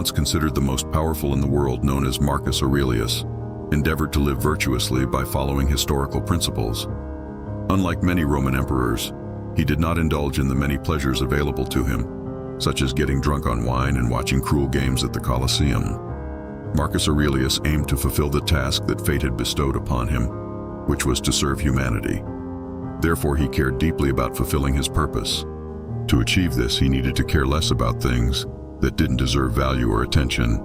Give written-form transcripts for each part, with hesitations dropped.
once considered the most powerful in the world, known as Marcus Aurelius, endeavored to live virtuously by following historical principles. Unlike many Roman emperors, he did not indulge in the many pleasures available to him, such as getting drunk on wine and watching cruel games at the Coliseum. Marcus Aurelius aimed to fulfill the task that fate had bestowed upon him, which was to serve humanity. Therefore, he cared deeply about fulfilling his purpose. To achieve this, he needed to care less about things that didn't deserve value or attention,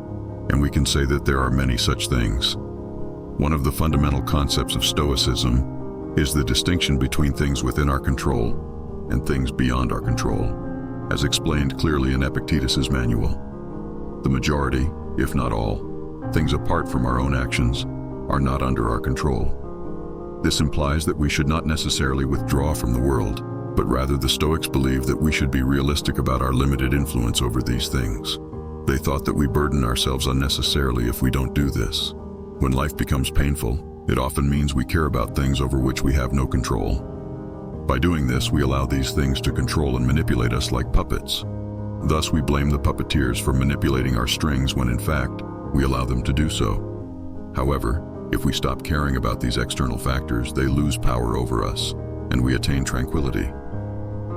and we can say that there are many such things. One of the fundamental concepts of Stoicism is the distinction between things within our control and things beyond our control, as explained clearly in Epictetus's manual. The majority, if not all, things apart from our own actions are not under our control. This implies that we should not necessarily withdraw from the world, but rather the Stoics believed that we should be realistic about our limited influence over these things. They thought that we burden ourselves unnecessarily if we don't do this. When life becomes painful, it often means we care about things over which we have no control. By doing this, we allow these things to control and manipulate us like puppets. Thus, we blame the puppeteers for manipulating our strings when in fact, we allow them to do so. However, if we stop caring about these external factors, they lose power over us, and we attain tranquility.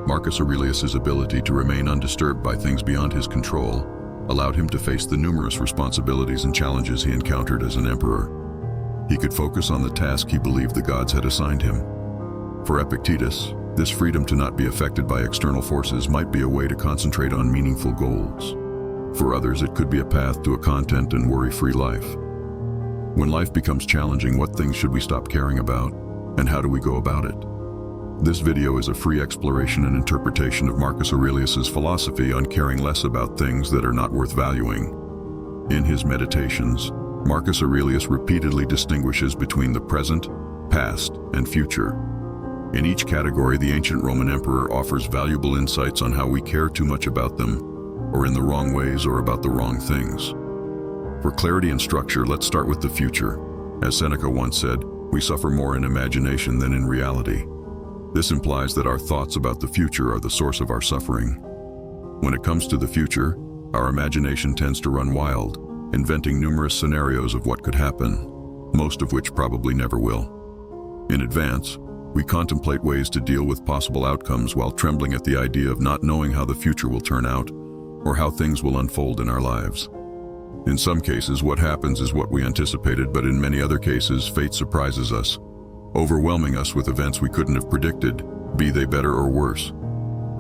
Marcus Aurelius's ability to remain undisturbed by things beyond his control allowed him to face the numerous responsibilities and challenges he encountered as an emperor. He could focus on the task he believed the gods had assigned him. For Epictetus, this freedom to not be affected by external forces might be a way to concentrate on meaningful goals. For others, it could be a path to a content and worry-free life. When life becomes challenging, what things should we stop caring about, and how do we go about it? This video is a free exploration and interpretation of Marcus Aurelius's philosophy on caring less about things that are not worth valuing. In his meditations, Marcus Aurelius repeatedly distinguishes between the present, past, and future. In each category, the ancient Roman emperor offers valuable insights on how we care too much about them, or in the wrong ways or about the wrong things. For clarity and structure, let's start with the future. As Seneca once said, we suffer more in imagination than in reality. This implies that our thoughts about the future are the source of our suffering. When it comes to the future, our imagination tends to run wild, inventing numerous scenarios of what could happen, most of which probably never will. In advance, we contemplate ways to deal with possible outcomes while trembling at the idea of not knowing how the future will turn out or how things will unfold in our lives. In some cases, what happens is what we anticipated, but in many other cases, fate surprises us, overwhelming us with events we couldn't have predicted, be they better or worse.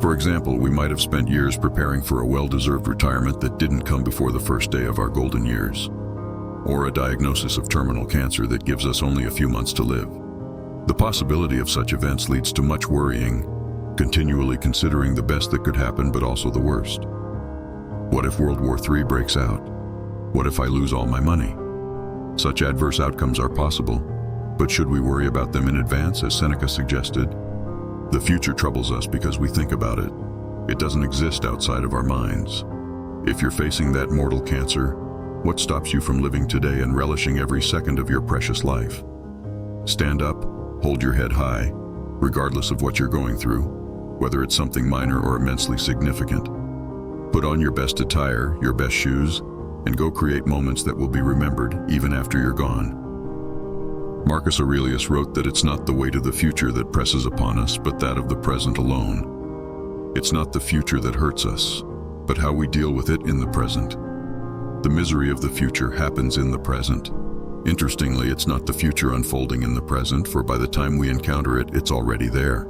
For example, we might have spent years preparing for a well-deserved retirement that didn't come before the first day of our golden years, or a diagnosis of terminal cancer that gives us only a few months to live. The possibility of such events leads to much worrying, continually considering the best that could happen but also the worst. What if World War III breaks out? What if I lose all my money? Such adverse outcomes are possible, but should we worry about them in advance, as Seneca suggested? The future troubles us because we think about it. It doesn't exist outside of our minds. If you're facing that mortal cancer, what stops you from living today and relishing every second of your precious life? Stand up, hold your head high, regardless of what you're going through, whether it's something minor or immensely significant. Put on your best attire, your best shoes, and go create moments that will be remembered even after you're gone. Marcus Aurelius wrote that it's not the weight of the future that presses upon us, but that of the present alone. It's not the future that hurts us, but how we deal with it in the present. The misery of the future happens in the present. Interestingly, it's not the future unfolding in the present, for by the time we encounter it, it's already there.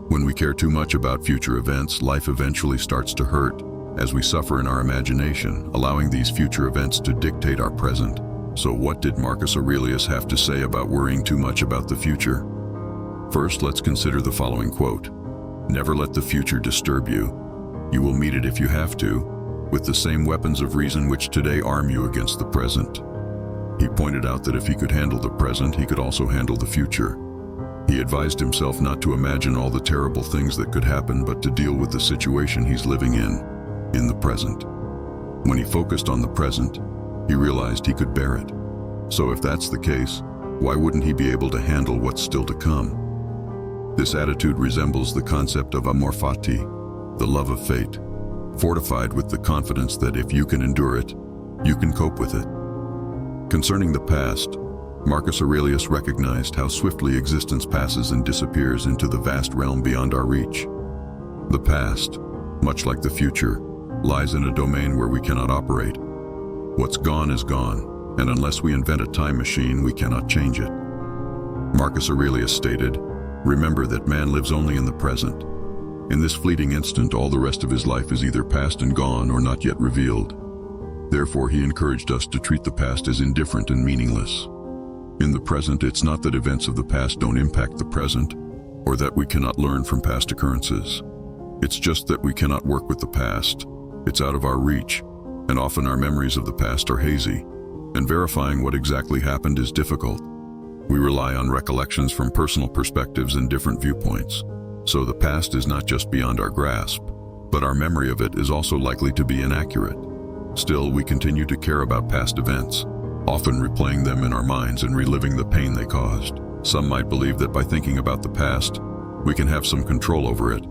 When we care too much about future events, life eventually starts to hurt, as we suffer in our imagination, allowing these future events to dictate our present. So what did Marcus Aurelius have to say about worrying too much about the future? First, let's consider the following quote. "Never let the future disturb you. You will meet it if you have to, with the same weapons of reason which today arm you against the present." He pointed out that if he could handle the present, he could also handle the future. He advised himself not to imagine all the terrible things that could happen, but to deal with the situation he's living in the present. When he focused on the present, he realized he could bear it. So if that's the case, why wouldn't he be able to handle what's still to come? This attitude resembles the concept of amor fati, the love of fate. fortified with the confidence that if you can endure it, you can cope with it. Concerning the past, Marcus Aurelius recognized how swiftly existence passes and disappears into the vast realm beyond our reach. The past, much like the future, lies in a domain where we cannot operate. What's gone is gone, and unless we invent a time machine, we cannot change it. Marcus Aurelius stated, "Remember that man lives only in the present. In this fleeting instant, all the rest of his life is either past and gone or not yet revealed." Therefore, he encouraged us to treat the past as indifferent and meaningless. In the present, it's not that events of the past don't impact the present, or that we cannot learn from past occurrences. It's just that we cannot work with the past. It's out of our reach, and often our memories of the past are hazy, and verifying what exactly happened is difficult. We rely on recollections from personal perspectives and different viewpoints. So the past is not just beyond our grasp, but our memory of it is also likely to be inaccurate. Still, we continue to care about past events, often replaying them in our minds and reliving the pain they caused. Some might believe that by thinking about the past, we can have some control over it,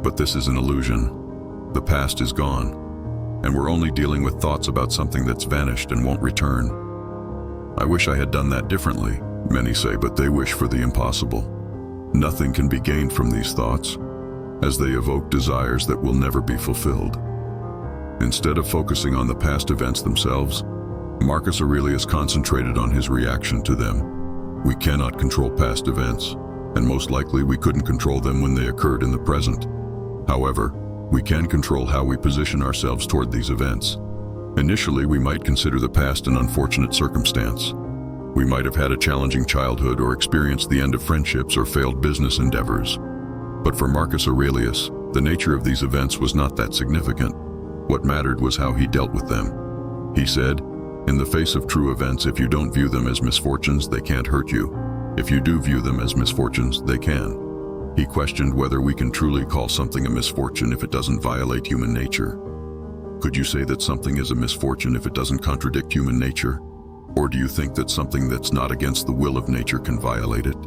but this is an illusion. The past is gone, and we're only dealing with thoughts about something that's vanished and won't return. "I wish I had done that differently," many say, but they wish for the impossible. Nothing can be gained from these thoughts, as they evoke desires that will never be fulfilled. Instead of focusing on the past events themselves, Marcus Aurelius concentrated on his reaction to them. We cannot control past events, and most likely we couldn't control them when they occurred in the present. However, we can control how we position ourselves toward these events. Initially, we might consider the past an unfortunate circumstance. We might have had a challenging childhood or experienced the end of friendships or failed business endeavors. But for Marcus Aurelius, the nature of these events was not that significant. What mattered was how he dealt with them. He said, "In the face of true events, if you don't view them as misfortunes, they can't hurt you. If you do view them as misfortunes, they can." He questioned whether we can truly call something a misfortune if it doesn't violate human nature. Could you say that something is a misfortune if it doesn't contradict human nature? Or do you think that something that's not against the will of nature can violate it?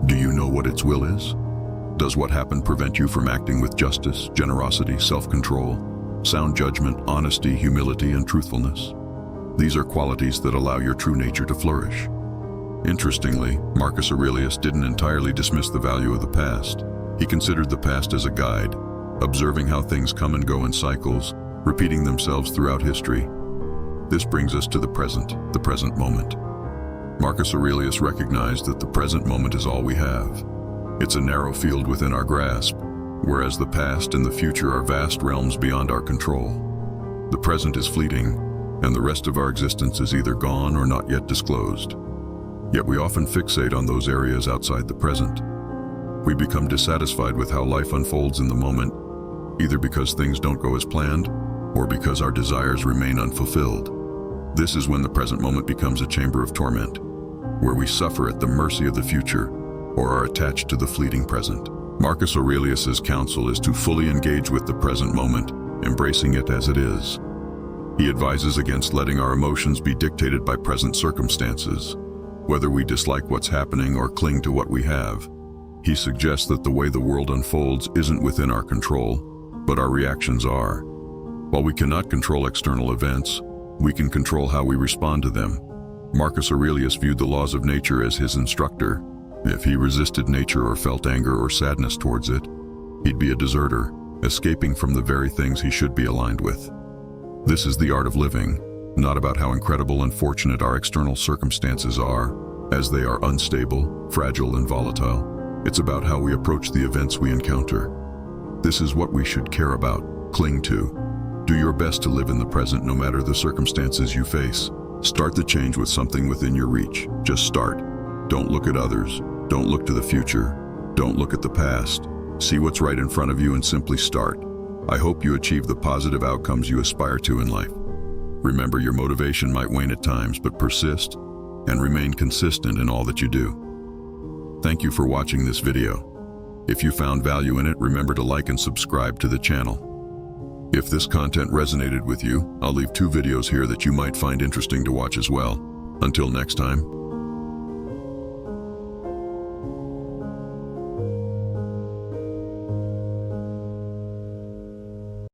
Do you know what its will is? Does what happened prevent you from acting with justice, generosity, self-control, sound judgment, honesty, humility, and truthfulness? These are qualities that allow your true nature to flourish. Interestingly, Marcus Aurelius didn't entirely dismiss the value of the past. He considered the past as a guide, observing how things come and go in cycles, repeating themselves throughout history. This brings us to the present moment. Marcus Aurelius recognized that the present moment is all we have. It's a narrow field within our grasp, whereas the past and the future are vast realms beyond our control. The present is fleeting, and the rest of our existence is either gone or not yet disclosed. Yet we often fixate on those areas outside the present. We become dissatisfied with how life unfolds in the moment, either because things don't go as planned, or because our desires remain unfulfilled. This is when the present moment becomes a chamber of torment, where we suffer at the mercy of the future or are attached to the fleeting present. Marcus Aurelius's counsel is to fully engage with the present moment, embracing it as it is. He advises against letting our emotions be dictated by present circumstances, whether we dislike what's happening or cling to what we have. He suggests that the way the world unfolds isn't within our control, but our reactions are. While we cannot control external events, we can control how we respond to them. Marcus Aurelius viewed the laws of nature as his instructor. If he resisted nature or felt anger or sadness towards it, he'd be a deserter, escaping from the very things he should be aligned with. This is the art of living, not about how incredible and fortunate our external circumstances are, as they are unstable, fragile, and volatile. It's about how we approach the events we encounter. This is what we should care about, cling to. Do your best to live in the present no matter the circumstances you face. Start the change with something within your reach. Just start. Don't look at others. Don't look to the future. Don't look at the past. See what's right in front of you and simply start. I hope you achieve the positive outcomes you aspire to in life. Remember, your motivation might wane at times, but persist and remain consistent in all that you do. Thank you for watching this video. If you found value in it, remember to like and subscribe to the channel. If this content resonated with you, I'll leave 2 videos here that you might find interesting to watch as well. Until next time.